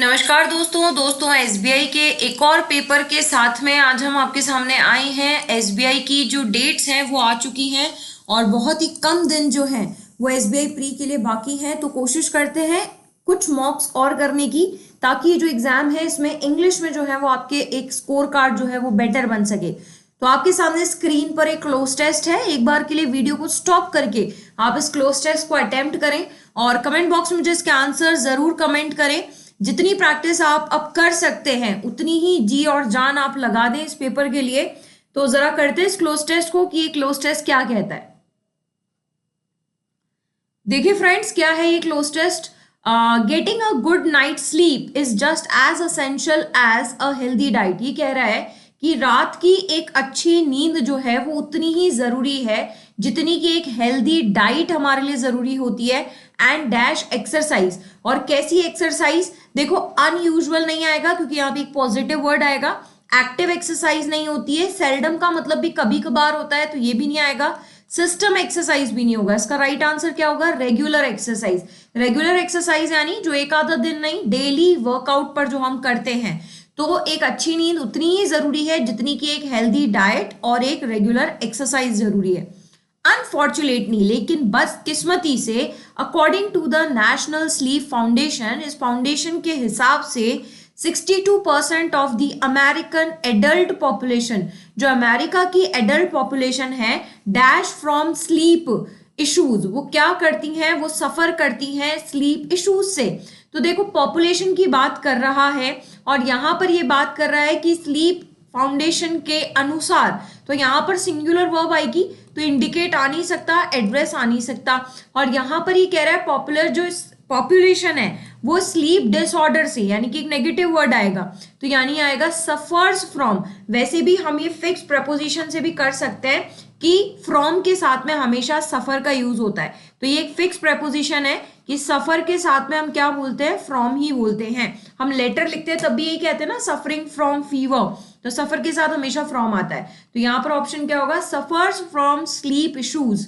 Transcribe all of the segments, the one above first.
नमस्कार दोस्तों एसबीआई के एक और पेपर के साथ में आज हम आपके सामने आए हैं। एसबीआई की जो डेट्स हैं वो आ चुकी हैं और बहुत ही कम दिन जो हैं वो एसबीआई प्री के लिए बाकी हैं। तो कोशिश करते हैं कुछ मॉक्स और करने की, ताकि जो एग्जाम है इसमें इंग्लिश में जो है वो आपके एक स्कोर कार्ड जो है वो बेटर बन सके। तो आपके सामने स्क्रीन पर एक क्लोज टेस्ट है। एक बार के लिए वीडियो को स्टॉप करके आप इस क्लोज टेस्ट को अटेम्प्ट करें और कमेंट बॉक्स में मुझे इसके आंसर जरूर कमेंट करें। जितनी प्रैक्टिस आप अब कर सकते हैं उतनी ही जी और जान आप लगा दें इस पेपर के लिए। तो जरा करते हैं इस क्लोज टेस्ट को कि ये क्लोज टेस्ट क्या कहता है। देखिए फ्रेंड्स, क्या है ये close test. Getting a good night sleep is just as essential as a healthy diet. ये कह रहा है कि रात की एक अच्छी नींद जो है वो उतनी ही जरूरी है जितनी कि एक हेल्दी डाइट हमारे लिए जरूरी होती है। And dash exercise. और कैसी एक्सरसाइज, देखो अनयूजुअल नहीं आएगा क्योंकि यहाँ पे एक पॉजिटिव वर्ड आएगा। एक्टिव एक्सरसाइज नहीं होती है। सेल्डम का मतलब भी कभी कभार होता है, तो ये भी नहीं आएगा। सिस्टम एक्सरसाइज भी नहीं होगा। इसका राइट आंसर क्या होगा, रेगुलर एक्सरसाइज। रेगुलर एक्सरसाइज यानी जो एक आधा दिन नहीं, डेली वर्कआउट पर जो हम करते हैं। तो एक अच्छी नींद उतनी ही जरूरी है जितनी कि एक हेल्दी डाइट और एक रेगुलर एक्सरसाइज जरूरी है। अनफॉर्चुनेटली, लेकिन बदकिस्मती से, according to the National Sleep Foundation, इस फाउंडेशन के हिसाब से 62% of the American adult population, जो अमेरिका की एडल्ट पॉपुलेशन है, डैश फ्रॉम स्लीप इश्यूज, वो क्या करती हैं, वो सफर करती हैं स्लीप इश्यूज से। तो देखो पॉपुलेशन की बात कर रहा है और यहां पर ये बात कर रहा है कि स्लीप फाउंडेशन के अनुसार, तो यहां पर सिंगुलर वर्ब आएगी तो इंडिकेट आ नहीं सकता, एड्रेस आ नहीं सकता। और यहां पर ये कह रहा है पॉपुलर जो पॉपुलेशन है वो स्लीप डिसऑर्डर से, यानी कि एक नेगेटिव वर्ड आएगा, तो यानी आएगा सफर्स फ्रॉम। वैसे भी हम ये फिक्स प्रपोजिशन से भी कर सकते हैं कि फ्रॉम के साथ में हमेशा सफर का यूज होता है। तो ये एक फिक्स प्रपोजिशन है कि सफर के साथ में हम क्या बोलते हैं, फ्रॉम ही बोलते हैं। हम लेटर लिखते हैं तब भी यही कहते हैं ना, सफरिंग फ्रॉम फीवर, तो सफर के साथ हमेशा फ्रॉम आता है। तो यहां पर ऑप्शन क्या होगा, सफर्स फ्रॉम स्लीप इश्यूज।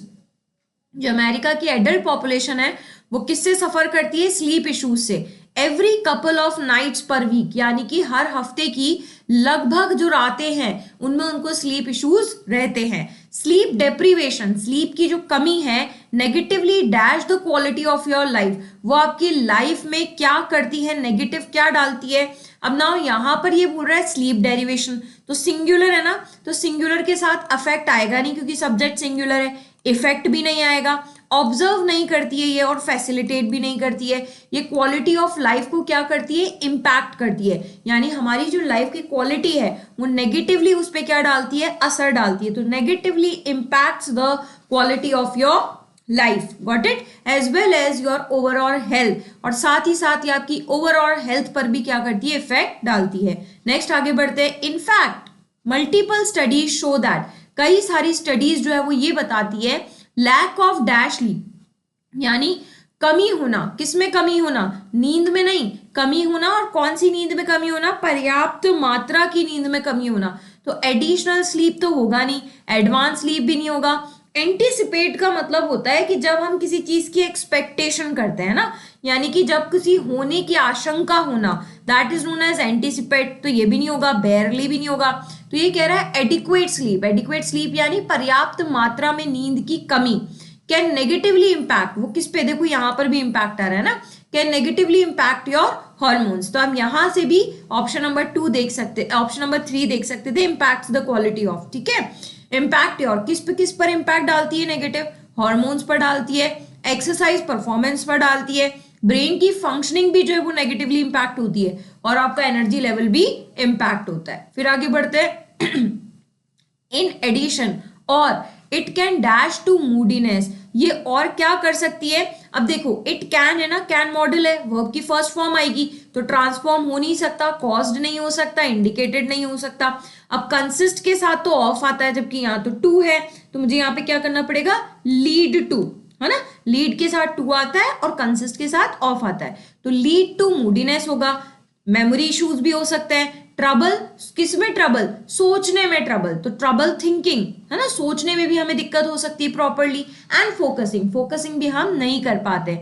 जो अमेरिका की एडल्ट पॉपुलेशन है वो किससे सफर करती है, स्लीप इश्यूज से। Every couple of nights per week, यानी कि हर हफ्ते की लगभग जो रातें हैं उनमें उनको स्लीप इश्यूज रहते हैं। स्लीप डेप्रीवेशन, स्लीप की जो कमी है, negatively dash the quality of your life, वो आपकी लाइफ में क्या करती है, नेगेटिव क्या डालती है। अब ना यहां पर ये बोल रहा है स्लीप डेरिवेशन, तो सिंगुलर है ना, तो सिंगुलर के साथ अफेक्ट आएगा नहीं क्योंकि सब्जेक्ट सिंगुलर है, इफेक्ट भी नहीं आएगा। ऑब्जर्व नहीं करती है ये और फैसिलिटेट भी नहीं करती है। ये क्वालिटी ऑफ लाइफ को क्या करती है, इम्पैक्ट करती है, यानी हमारी जो लाइफ की क्वालिटी है वो नेगेटिवली उस पर क्या डालती है, असर डालती है। तो negatively impacts the quality of your life, got it, as well as your overall health, और साथ ही साथ ये आपकी ओवरऑल हेल्थ पर भी क्या करती है, इफेक्ट डालती है। नेक्स्ट आगे बढ़ते हैं। In fact multiple studies show that, कई सारी स्टडीज जो है वो ये बताती है, लैक ऑफ डैश स्लीप, यानी कमी होना, किसमें कमी होना, नींद में नहीं, कमी होना। और कौन सी नींद में कमी होना, पर्याप्त मात्रा की नींद में कमी होना। तो एडिशनल स्लीप तो होगा नहीं, एडवांस स्लीप भी नहीं होगा। एंटीसिपेट का मतलब होता है कि जब हम किसी चीज की एक्सपेक्टेशन करते हैं ना, यानी कि जब किसी होने की आशंका होना, that is known as anticipate. तो ये भी नहीं होगा, बेयरली भी नहीं होगा। तो ये कह रहा है एडिक्वेट स्लीप, एडिक्वेट स्लीप यानी पर्याप्त मात्रा में नींद की कमी कैन नेगेटिवली इम्पैक्ट, वो किस पे, देखो यहां पर भी इम्पैक्ट आ रहा है ना, can negatively impact your hormones. तो हम यहां से भी ऑप्शन नंबर 2 देख सकते, ऑप्शन नंबर 3 देख सकते थे, इम्पैक्ट द क्वालिटी ऑफ, ठीक है। इम्पैक्ट योर किस पर इम्पैक्ट डालती है, नेगेटिव, हॉर्मोन्स पर डालती है, एक्सरसाइज परफॉर्मेंस पर डालती है, ब्रेन की फंक्शनिंग भी जो है वो नेगेटिवली इम्पैक्ट होती है, और आपका एनर्जी लेवल भी इम्पैक्ट होता है। फिर आगे बढ़ते हैं। इन एडिशन, और it can dash to moodiness, ये और क्या कर सकती है। अब देखो इट कैन है ना, कैन मॉडल है, वर्ब की फर्स्ट फॉर्म आएगी, तो ट्रांसफॉर्म हो नहीं सकता, कॉज्ड नहीं हो सकता, इंडिकेटेड नहीं हो सकता। अब कंसिस्ट के साथ तो ऑफ आता है, जबकि यहाँ तो टू है, तो मुझे यहाँ पे क्या करना पड़ेगा, लीड टू, है ना, लीड के साथ टू आता है और कंसिस्ट के साथ ऑफ आता है, तो लीड टू मूडीनेस होगा। मेमोरी इश्यूज भी हो सकते हैं। ट्रबल, किसमें ट्रबल, सोचने में ट्रबल, तो ट्रबल थिंकिंग, है ना, सोचने में भी हमें दिक्कत हो सकती है प्रॉपरली। एंड फोकसिंग, फोकसिंग भी हम नहीं कर पाते।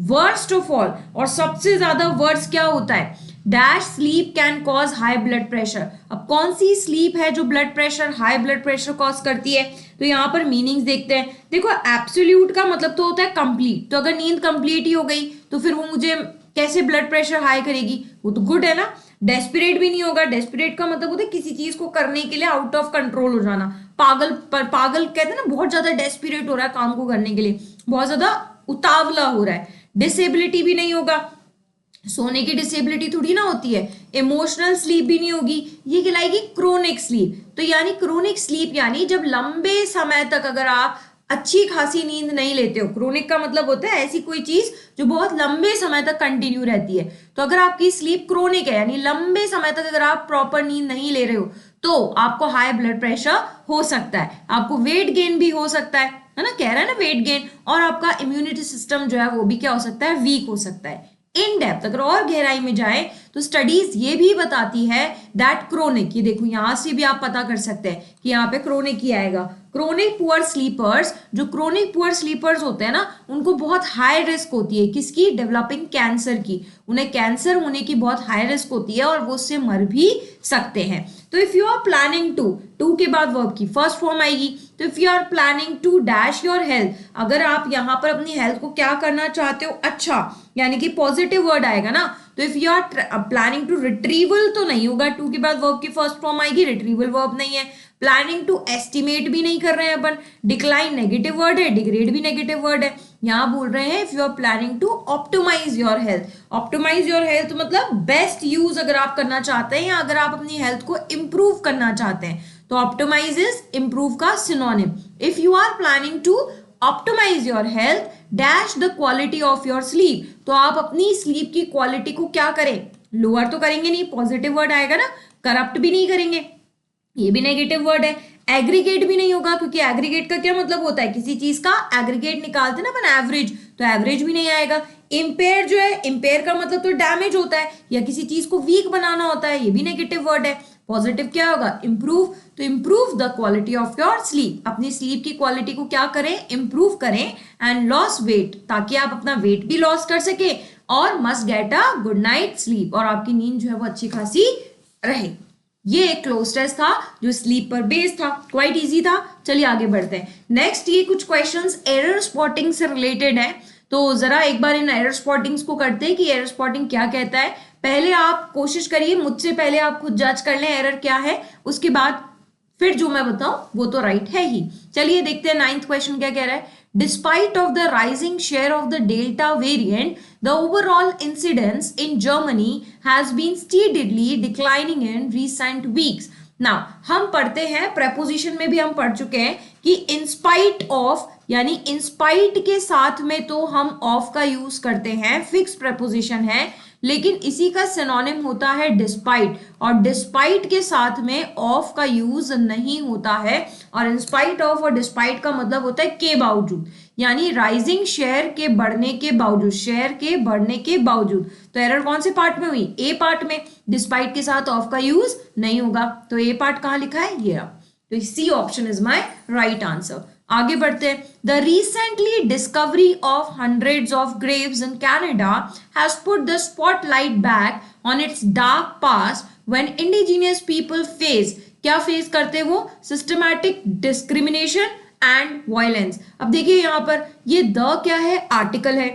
वर्स्ट ऑफ ऑल, और सबसे ज्यादा वर्स्ट क्या होता है, dash sleep can cause high blood pressure. अब कौन सी स्लीप है जो blood pressure, high blood pressure cause करती है? तो यहाँ पर मीनिंग्स देखते हैं। देखो एब्सोल्यूट का मतलब तो होता है कंप्लीट, तो अगर नींद कंप्लीट ही हो गई तो फिर वो मुझे कैसे ब्लड प्रेशर हाई करेगी? वो तो गुड है ना। डेस्परेट भी नहीं होगा। डेस्परेट का मतलब होता है किसी चीज को करने के लिए आउट ऑफ कंट्रोल हो जाना। पागल कहते हैं ना, बहुत ज्यादा डेस्परेट हो रहा है काम को करने के लिए, बहुत ज्यादा उतावला हो रहा है। डिसेबिलिटी भी नहीं होगा, सोने की डिसेबिलिटी थोड़ी ना होती है। इमोशनल स्लीप भी नहीं होगी, ये कहलाएगी क्रोनिक स्लीप। तो यानी क्रोनिक स्लीप यानी जब लंबे समय तक अगर आप अच्छी खासी नींद नहीं लेते हो। क्रोनिक का मतलब होता है ऐसी कोई चीज जो बहुत लंबे समय तक कंटिन्यू रहती है। तो अगर आपकी स्लीप क्रोनिक है यानी लंबे समय तक अगर आप प्रॉपर नींद नहीं ले रहे हो तो आपको हाई ब्लड प्रेशर हो सकता है, आपको वेट गेन भी हो सकता है ना, कह रहा है ना वेट गेन, और आपका इम्यूनिटी सिस्टम जो है वो भी क्या हो सकता है, वीक हो सकता है। इन डेप्थ अगर और गहराई में जाए तो स्टडीज ये भी बताती है दैट क्रोनिक, ये देखो यहां से भी आप पता कर सकते हैं कि यहाँ पे क्रोनिक ही आएगा। क्रोनिक पुअर स्लीपर्स, जो क्रोनिक पुअर स्लीपर्स होते हैं ना उनको बहुत हाई रिस्क होती है किसकी, डेवलपिंग कैंसर की। उन्हें कैंसर होने की बहुत हाई रिस्क होती है और वो उससे मर भी सकते हैं। तो if you are planning to के बाद वर्ब की फर्स्ट फॉर्म आएगी। तो if you are planning to dash your health, अगर आप यहाँ पर अपनी हेल्थ को क्या करना चाहते हो, अच्छा यानी कि पॉजिटिव वर्ड आएगा ना। तो if you are planning to retrieval तो नहीं होगा, टू के बाद वर्ब की फर्स्ट फॉर्म आएगी, रिट्रीवल वर्ब नहीं है। प्लानिंग टू एस्टिमेट भी नहीं कर रहे हैं अपन, डिक्लाइन नेगेटिव वर्ड है, डिग्रेड भी नेगेटिव वर्ड है। यहाँ बोल रहे हैं if you are planning to optimise your health. Optimise your health मतलब बेस्ट यूज अगर आप करना चाहते हैं या अगर आप अपनी हेल्थ को इंप्रूव करना चाहते हैं तो ऑप्टिमाइज इज इंप्रूव का synonym. If you are planning to optimise your health dash the quality of your sleep, तो आप अपनी स्लीप की क्वालिटी को क्या करें, लोअर तो करेंगे नहीं, पॉजिटिव वर्ड आएगा ना, करप्ट भी नहीं करेंगे, ये भी नेगेटिव वर्ड है। एग्रीगेट भी नहीं होगा क्योंकि एग्रीगेट का क्या मतलब होता है, किसी चीज का एग्रीगेट निकालते ना अपन एवरेज, तो एवरेज भी नहीं आएगा। इम्पेयर जो है, इम्पेयर का मतलब तो डैमेज होता है या किसी चीज को वीक बनाना होता है, ये भी नेगेटिव वर्ड है। पॉजिटिव क्या होगा, इंप्रूव, तो improve the quality of your sleep, अपनी स्लीप की क्वालिटी को क्या करें, इंप्रूव करें। एंड लॉस वेट, ताकि आप अपना वेट भी लॉस कर सके, और must get a good night sleep, और आपकी नींद जो है वो अच्छी खासी रहे। ये एक क्लोज टेस्ट था जो स्लीप पर बेस्ड था, क्वाइट इजी था। चलिए आगे बढ़ते हैं। नेक्स्ट ये कुछ क्वेश्चंस एरर स्पॉटिंग से रिलेटेड है, तो जरा एक बार इन एरर स्पॉटिंग्स को करते हैं कि एरर स्पॉटिंग क्या कहता है। पहले आप कोशिश करिए, मुझसे पहले आप खुद जज कर लें एरर क्या है, उसके बाद फिर जो मैं बताऊं वो तो राइट है ही। चलिए देखते हैं 9th क्वेश्चन क्या कह रहा है। Despite of the rising share of the Delta variant, the overall incidence in Germany has been steadily declining in recent weeks. Now, हम पढ़ते हैं, preposition में भी हम पढ़ चुके हैं कि in spite of यानी in spite के साथ में तो हम of का यूज करते हैं, fixed preposition है, लेकिन इसी का सिनोनिम होता है डिस्पाइट, और डिस्पाइट के साथ में ऑफ का यूज नहीं होता है। और इंस्पाइट ऑफ और डिस्पाइट का मतलब होता है के बावजूद, यानी राइजिंग शेयर के बढ़ने के बावजूद, शेयर के बढ़ने के बावजूद। तो एरर कौन से पार्ट में हुई, ए पार्ट में, डिस्पाइट के साथ ऑफ का यूज नहीं होगा। तो ए पार्ट कहाँ लिखा है, ये, तो C option is my right answer. आगे बढ़ते हैं। The recently discovery of hundreds of graves in Canada has put the spotlight back on its dark past when indigenous people face, क्या फेस करते हैं वो, सिस्टमैटिक डिस्क्रिमिनेशन एंड वायलेंस। अब देखिए यहाँ पर ये द क्या है, आर्टिकल है,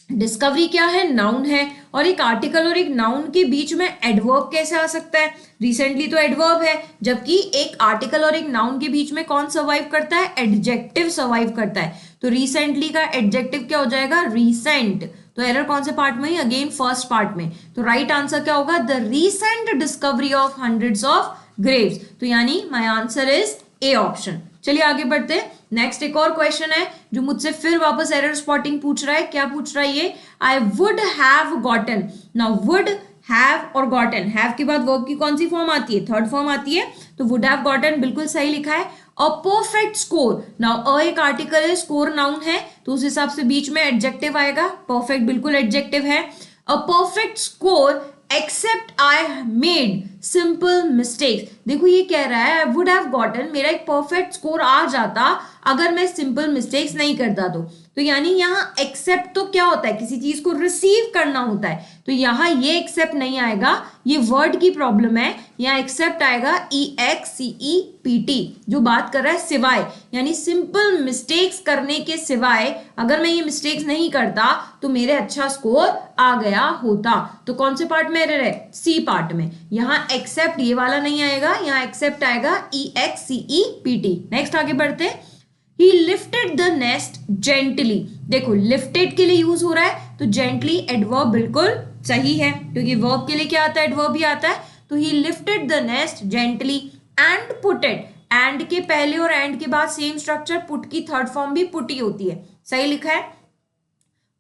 डिस्कवरी क्या है, नाउन है, और एक आर्टिकल और एक नाउन के बीच में एडवर्ब कैसे आ सकता है, रिसेंटली तो एडवर्ब है, जबकि एक आर्टिकल और एक नाउन के बीच में कौन सर्वाइव करता है, एडजेक्टिव सर्वाइव करता है। तो रिसेंटली का एडजेक्टिव क्या हो जाएगा, रिसेंट। तो एरर कौन से पार्ट में, अगेन फर्स्ट पार्ट में। तो राइट आंसर क्या होगा, the recent discovery of hundreds of Graves. तो यानी my answer is A option. चलिए आगे बढ़ते हैं। नेक्स्ट एक और क्वेश्चन है जो मुझसे फिर वापस एरर स्पॉटिंग पूछ रहा है। क्या पूछ रहा है ये, I would have gotten. Now would, have और गॉटन, हैव के बाद वर्ब की कौन सी फॉर्म आती है, थर्ड फॉर्म आती है। तो वुड हैव गॉटन बिल्कुल सही लिखा है। अ परफेक्ट स्कोर, नाउ अ एक आर्टिकल है, स्कोर नाउन है, तो उस हिसाब से बीच में एडजेक्टिव आएगा, परफेक्ट बिल्कुल एडजेक्टिव है। A perfect score except I made simple mistakes. देखो ये कह रहा है आई वुड हैव गॉटन, मेरा एक परफेक्ट स्कोर आ जाता अगर मैं सिंपल मिस्टेक्स नहीं करता तो यानी यहाँ एक्सेप्ट तो क्या होता है, किसी चीज को रिसीव करना होता है, तो यहाँ ये एक्सेप्ट नहीं आएगा, ये वर्ड की प्रॉब्लम है। यहाँ एक्सेप्ट आएगा EXCEPT, जो बात कर रहा है सिवाय, यानी सिंपल मिस्टेक्स करने के सिवाय अगर मैं ये मिस्टेक्स नहीं करता तो मेरे अच्छा स्कोर आ गया होता। तो कौन से पार्ट में एरर है, सी पार्ट में। यहाँ एक्सेप्ट ये वाला नहीं आएगा, यहाँ एक्सेप्ट आएगा EXCEPT। नेक्स्ट आगे बढ़ते हैं। He lifted the nest gently। देखो लिफ्टेड के लिए यूज हो रहा है तो जेंटली एडवर्ब बिल्कुल सही है, क्योंकि वर्ब के लिए क्या आता है, एडवर्ब भी आता है। तो he lifted the nest gently and put it, and के पहले और एंड के बाद सेम स्ट्रक्चर, पुट की थर्ड फॉर्म भी पुट ही होती है, सही लिखा है।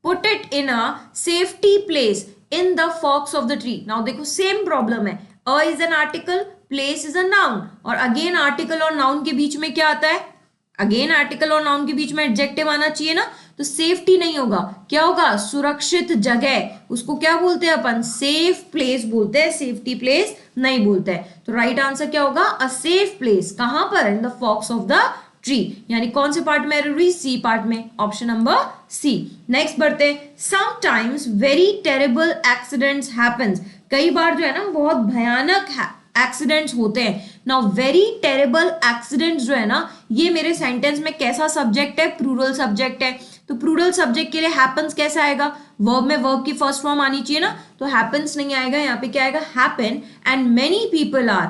Put it in a safety place in the forks of the tree। Now देखो सेम प्रॉब्लम है, a is an article, place is a noun, और अगेन आर्टिकल और नाउन के बीच में क्या आता है, अगेन आर्टिकल और नाउन के बीच में एडजेक्टिव आना चाहिए ना, तो सेफ्टी नहीं होगा, क्या होगा, सुरक्षित जगह, उसको क्या बोलते हैं अपन, सेफ प्लेस बोलते हैं, सेफ्टी प्लेस नहीं बोलते हैं। तो राइट आंसर क्या होगा, अ सेफ प्लेस, कहां पर, in the forks of the tree. यानी कौन से पार्ट में एरर हुई, सी पार्ट में, ऑप्शन नंबर सी। नेक्स्ट बढ़ते हैं। Sometimes very terrible accidents happens, कई बार जो है ना बहुत भयानक एक्सीडेंट्स होते हैं। नाउ वेरी टेरेबल एक्सीडेंट्स जो है ना, ये मेरे सेंटेंस में कैसा सब्जेक्ट है, प्लूरल सब्जेक्ट है। तो प्लूरल सब्जेक्ट के लिए हैपेंस कैसे आएगा, वर्ब में वर्ब की फर्स्ट फॉर्म आनी चाहिए ना, तो हैपेंस नहीं आएगा, यहाँ पे क्या आएगा, happen, and many people are,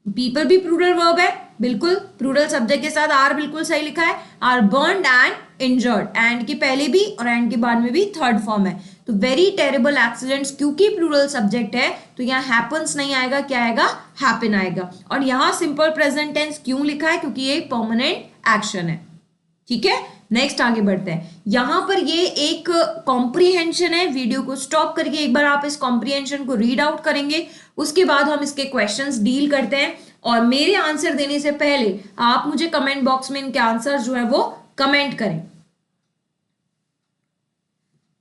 people भी प्लूरल वर्ब है, बिल्कुल प्लूरल सब्जेक्ट के साथ आर बिल्कुल सही लिखा है, are burned and injured, and के पहले भी और एंड के बाद में भी थर्ड फॉर्म है। तो वेरी टेरेबल एक्सीडेंट्स क्योंकि प्लूरल सब्जेक्ट है तो यहाँ हैपन्स नहीं आएगा, क्या आएगा, हैपन आएगा। और यहाँ सिंपल प्रेजेंट टेंस क्यों लिखा है, क्योंकि ये परमानेंट एक्शन है, ठीक है। नेक्स्ट आगे बढ़ते हैं। यहां पर ये एक कॉम्प्रीहेंशन है, वीडियो को स्टॉप करके एक बार आप इस कॉम्प्रीहेंशन को रीड आउट करेंगे, उसके बाद हम इसके क्वेश्चंस डील करते हैं। और मेरे आंसर देने से पहले आप मुझे कमेंट बॉक्स में इनके आंसर जो है वो कमेंट करें।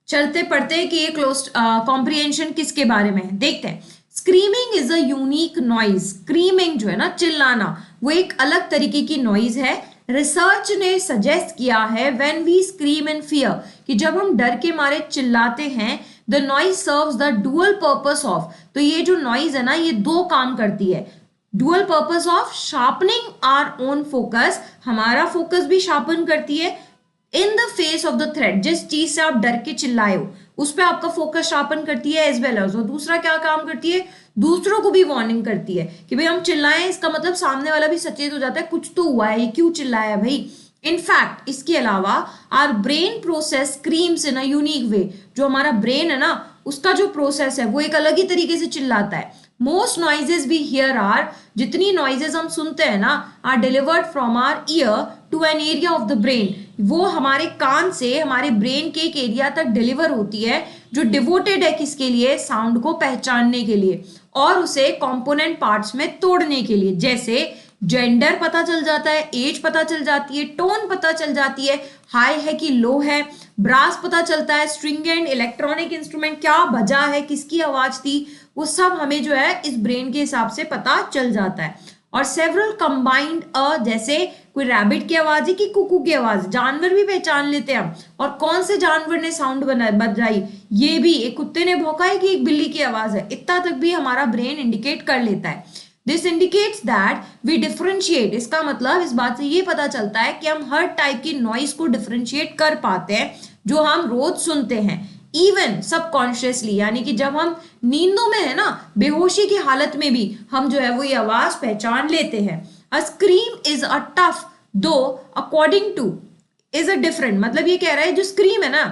चलते पढ़ते हैं कि ये क्लोज कॉम्प्रीहेंशन किसके बारे में है, देखते हैं। Screaming is a unique noise, screaming जो है ना, चिल्लाना, वो एक अलग तरीके की नॉइज है। रिसर्च ने सजेस्ट किया है when we scream in fear, कि जब हम डर के मारे चिल्लाते हैं, the noise serves the dual purpose of, तो ये जो नॉइज है ना, ये दो काम करती है। Dual purpose of sharpening our own focus, हमारा फोकस भी शार्पन करती है, in the face of the threat, जिस चीज से आप डर के चिल्लाए हो उस पर आपका फोकस शार्पन करती है, एज वेल एज। और दूसरा क्या काम करती है, दूसरों को भी वार्निंग करती है कि भाई हम चिल्लाएं, इसका मतलब सामने वाला भी सचेत हो जाता है, कुछ तो हुआ है, ये क्यों चिल्लाया भाई। इनफैक्ट इसके अलावा our brain process screams in a unique way, जो हमारा ब्रेन है ना, उसका जो प्रोसेस है वो एक अलग ही तरीके से चिल्लाता है। Most noises we hear are, जितनी नॉइजेस हम सुनते हैं ना, are delivered from our ear to an area of the brain, वो हमारे कान से हमारे ब्रेन के एक एरिया तक डिलीवर होती है, जो डिवोटेड है किसके लिए, साउंड को पहचानने के लिए और उसे कंपोनेंट पार्ट्स में तोड़ने के लिए। जैसे जेंडर पता चल जाता है, एज पता चल जाती है, टोन पता चल जाती है, हाई है कि लो है, ब्रास पता चलता है, स्ट्रिंग एंड इलेक्ट्रॉनिक इंस्ट्रूमेंट क्या बजा है, किसकी आवाज थी, वो सब हमें जो है इस ब्रेन के हिसाब से पता चल जाता है। और सेवरल कंबाइंड जैसे कोई रैबिट की आवाज है कि कुकू की आवाज, जानवर भी पहचान लेते हैं हम, और कौन से जानवर ने साउंड बजाई, ये भी एक कुत्ते ने भौंका है कि एक बिल्ली की आवाज है, इतना तक भी हमारा ब्रेन इंडिकेट कर लेता है। This indicates that we differentiate, इसका मतलब इस बात से ये पता चलता है कि हम हर टाइप की नॉइज को डिफरेंशिएट कर पाते हैं जो हम रोज सुनते हैं, इवन सबकॉन्शियसली, यानी कि जब हम नींदों में है ना, बेहोशी की हालत में भी हम जो है वो ये आवाज पहचान लेते हैं। अ स्क्रीम इज अ टफ दो according two is a different, मतलब ये कह रहा है जो स्क्रीम है ना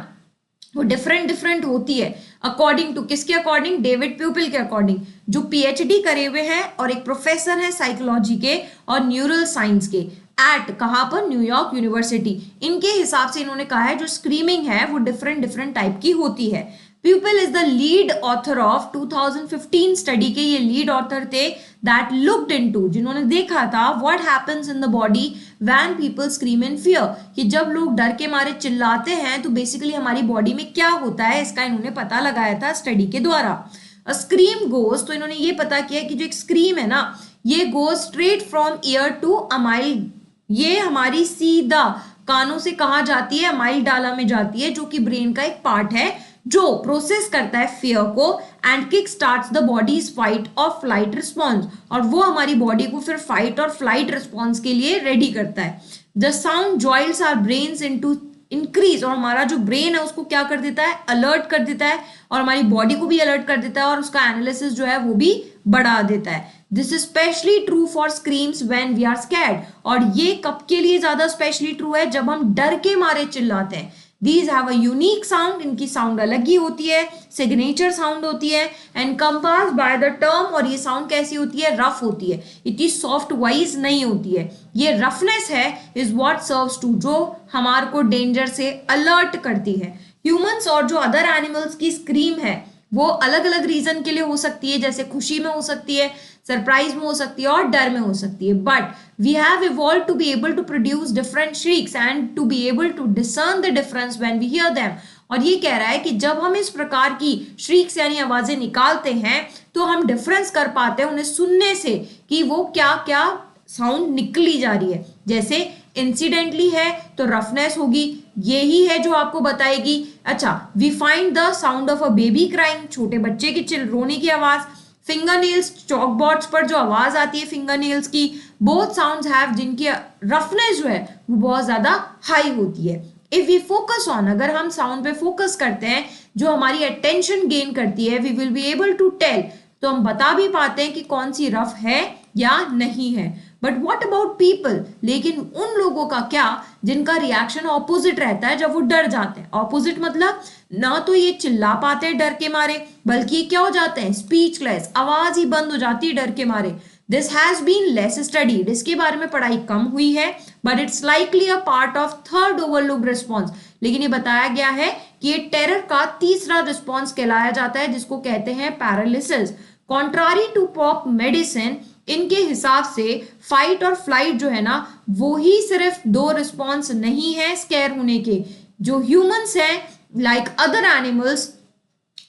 वो डिफरेंट डिफरेंट होती है अकॉर्डिंग टू, किसके अकॉर्डिंग, डेविड प्यूपिल के अकॉर्डिंग, जो पीएचडी करे हुए हैं और एक प्रोफेसर है साइकोलॉजी के और न्यूरल साइंस के, एट कहां पर, न्यूयॉर्क यूनिवर्सिटी। इनके हिसाब से इन्होंने कहा है जो स्क्रीमिंग है वो डिफरेंट डिफरेंट टाइप की होती है। प्यूपिल is the lead author of 2015 study के, ये लीड ऑथर थे दैट लुक्ड इनटू, जिन्होंने देखा था what happens in the body when people scream in fear, कि जब लोग डर के मारे चिल्लाते हैं तो बेसिकली हमारी बॉडी में क्या होता है, इसका इन्होंने पता लगाया था स्टडी के द्वारा। अ स्क्रीम गोज, तो इन्होंने ये पता किया कि जो एक स्क्रीम है ना, ये goes straight from ear to amygdala, ये हमारी सीधा कानों से कहाँ जाती है, अमाइल डाला में जाती है, जो कि ब्रेन का एक पार्ट है जो प्रोसेस करता है फियर को and kick starts the bodies fight और फ्लाइट रिस्पॉन्स, और वो हमारी बॉडी को फिर फाइट और फ्लाइट रिस्पॉन्स के लिए रेडी करता है। The sound jolts our brains into increase, और हमारा जो ब्रेन है उसको क्या कर देता है, अलर्ट कर देता है, और हमारी बॉडी को भी अलर्ट कर देता है, और उसका एनालिसिस जो है वो भी बढ़ा देता है। This is specially true for screams when we are scared, और ये कब के लिए ज्यादा स्पेशली ट्रू है, जब हम डर के मारे चिल्लाते हैं। These have a unique sound, इनकी साउंड अलग ही होती है, सिग्नेचर साउंड होती है, encompassed by the term, और ये साउंड कैसी होती है, रफ होती है, इतनी सॉफ्ट वॉइस नहीं होती है। ये रफनेस है इज व्हाट सर्व्स टू, जो हमारे को डेंजर से अलर्ट करती है। ह्यूमंस और जो अदर एनिमल्स की स्क्रीम है वो अलग अलग रीजन के लिए हो सकती है, जैसे खुशी में हो सकती है, सरप्राइज में हो सकती है, और डर में हो सकती है। But we have evolved to be able to produce different shrieks and to be able to discern the difference when we hear them, और ये कह रहा है कि जब हम इस प्रकार की श्रीक्स यानी आवाजें निकालते हैं तो हम डिफरेंस कर पाते हैं उन्हें सुनने से कि वो क्या क्या साउंड निकली जा रही है। जैसे इंसिडेंटली है तो रफनेस होगी, यही है जो आपको बताएगी। अच्छा, we find the sound of a baby crying, छोटे बच्चे की रोने की आवाज, फिंगर नेल्स, चॉक बोर्ड्स पर जो आवाज आती है फिंगर नेल्स की, बोथ साउंड्स हैव, जिनकी रफनेस जो है वो बहुत ज्यादा हाई होती है। इफ वी फोकस ऑन, अगर हम साउंड पे फोकस करते हैं जो हमारी अटेंशन गेन करती है, we will be able to tell, तो हम बता भी पाते हैं कि कौन सी रफ है या नहीं है। बट वॉट अबाउट पीपल, लेकिन उन लोगों का क्या जिनका रिएक्शन ऑपोजिट रहता है जब वो डर जाते हैं। ऑपोजिट मतलब ना तो ये चिल्ला पाते हैं डर के मारे, बल्कि ये क्या हो जाते हैं, स्पीचलेस, आवाज ही बंद हो जाती है डर के मारे। This has been less studied, इसके बारे में पढ़ाई कम हुई है, but it's likely a part of third overlooked response, लेकिन ये बताया गया है कि ये टेरर का तीसरा रिस्पॉन्स कहलाया जाता है, जिसको कहते हैं paralysis. Contrary to pop medicine, इनके हिसाब से फाइट और फ्लाइट जो है ना वो ही सिर्फ दो रिस्पॉन्स नहीं है स्कैर होने के। जो ह्यूमंस हैं लाइक अदर एनिमल्स,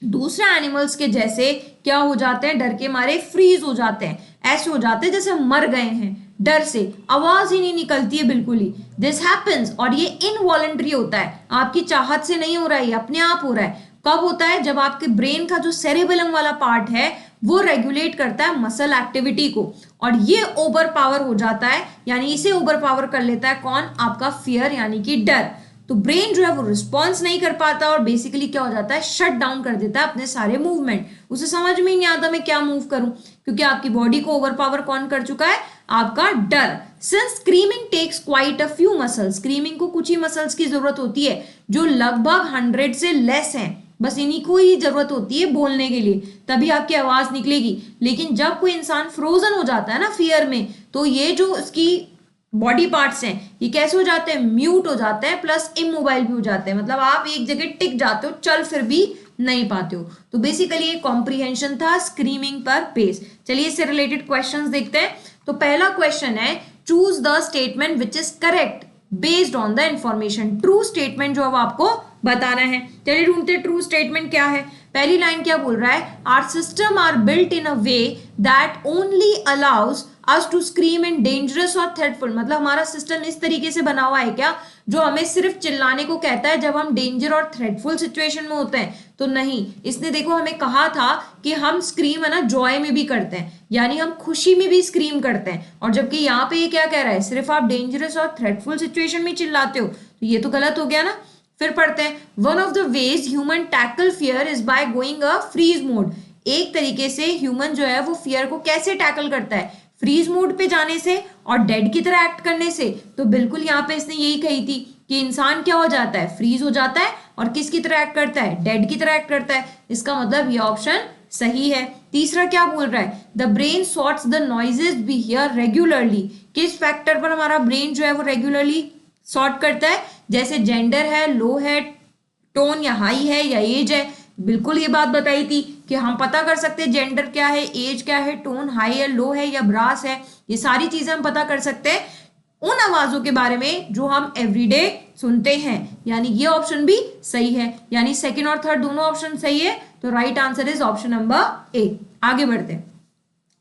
दूसरे एनिमल्स के जैसे क्या हो जाते हैं, डर के मारे फ्रीज हो जाते हैं, ऐसे हो जाते हैं जैसे मर गए हैं, डर से आवाज ही नहीं निकलती है बिल्कुल ही। दिस हैपेंस, और ये इनवॉलंटरी होता है, आपकी चाहत से नहीं हो रहा है, ये अपने आप हो रहा है। कब होता है, जब आपके ब्रेन का जो सेरेबेलम वाला पार्ट है वो रेगुलेट करता है मसल एक्टिविटी को, और ये ओवर पावर हो जाता है, यानी इसे ओवर पावर कर लेता है कौन, आपका फियर यानी कि डर। तो ब्रेन जो है वो रिस्पॉन्स नहीं कर पाता और बेसिकली क्या हो जाता है, शट डाउन कर देता है अपने सारे मूवमेंट, उसे समझ में ही नहीं आता मैं क्या मूव करूं, क्योंकि आपकी बॉडी को ओवर पावर कौन कर चुका है, आपका डर। Since screaming takes quite a few muscles, screaming को कुछ ही मसल्स की जरूरत होती है जो लगभग 100 से लेस हैं, बस इन्हीं को ही जरूरत होती है बोलने के लिए, तभी आपकी आवाज निकलेगी। लेकिन जब कोई इंसान फ्रोजन हो जाता है ना फियर में, तो ये जो इसकी बॉडी पार्ट्स हैं ये कैसे हो जाते हैं, म्यूट हो जाते हैं, प्लस इमोबाइल भी हो जाते हैं, मतलब आप एक जगह टिक जाते हो, चल फिर भी नहीं पाते हो। तो बेसिकली ये कॉम्प्रिहेंशन था स्क्रीमिंग पर बेस। चलिए इससे रिलेटेड क्वेश्चंस देखते हैं। तो पहला क्वेश्चन है, choose the statement which is correct based on the information. True statement जो अब आपको बताना है, चलिए ढूंढते ट्रू स्टेटमेंट क्या है। पहली लाइन क्या बोल रहा है, our system are built in a way that only allows us to scream in dangerous और थ्रेटफुल, मतलब हमारा सिस्टम इस तरीके से बना हुआ है क्या जो हमें सिर्फ चिल्लाने को कहता है जब हम डेंजर और थ्रेटफुल सिचुएशन में होते हैं, तो नहीं। इसने देखो हमें कहा था कि हम स्क्रीम है ना जॉय में भी करते हैं, यानी हम खुशी में भी स्क्रीम करते हैं, और जबकि यहाँ पे ये क्या कह रहा है, सिर्फ आप डेंजरस और थ्रेटफुल सिचुएशन में चिल्लाते हो, तो ये तो गलत हो गया ना। फिर पढ़ते हैं, one of the ways human tackle fear is by going a freeze mode. एक तरीके से ह्यूमन जो है वो फियर को कैसे टैकल करता है, फ्रीज मोड पे जाने से और डेड की तरह एक्ट करने से। तो बिल्कुल यहाँ पे इसने यही कही थी कि इंसान क्या हो जाता है, फ्रीज हो जाता है, और किसकी तरह एक्ट करता है, डेड की तरह एक्ट करता है। इसका मतलब ये ऑप्शन सही है। तीसरा क्या बोल रहा है, the brain sorts the noises we hear regularly. किस फैक्टर पर हमारा ब्रेन जो है वो रेगुलरली सॉर्ट करता है, जैसे जेंडर है, लो है, टोन या हाई है या एज है। बिल्कुल ये बात बताई थी कि हम पता कर सकते हैं जेंडर क्या है, एज क्या है, टोन हाई है, लो है या ब्रास है, ये सारी चीजें हम पता कर सकते हैं उन आवाजों के बारे में जो हम एवरीडे सुनते हैं, यानी ये ऑप्शन भी सही है, यानी सेकंड और थर्ड दोनों ऑप्शन सही है। तो right answer is option number A. आगे बढ़ते हैं।